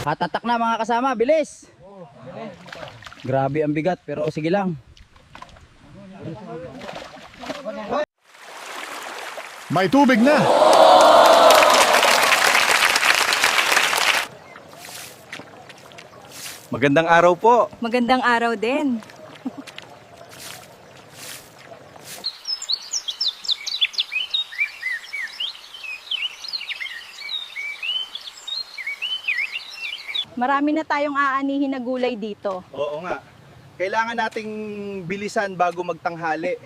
Hatatak na mga kasama, bilis. Grabe ang bigat pero sige lang. May tubig na. Magandang araw po. Magandang araw din. Marami na tayong aanihin na gulay dito. Oo nga. Kailangan nating bilisan bago magtanghali.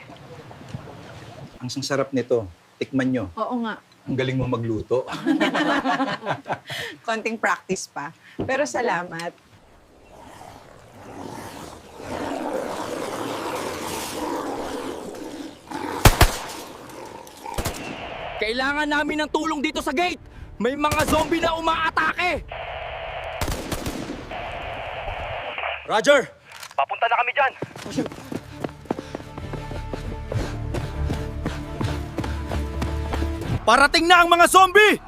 Ang sarap nito. Tikman nyo. Oo nga. Ang galing mo magluto. Konting practice pa. Pero salamat. Kailangan namin ng tulong dito sa gate! May mga zombie na umaatake! Roger! Papunta na kami dyan! Parating na ang mga zombie!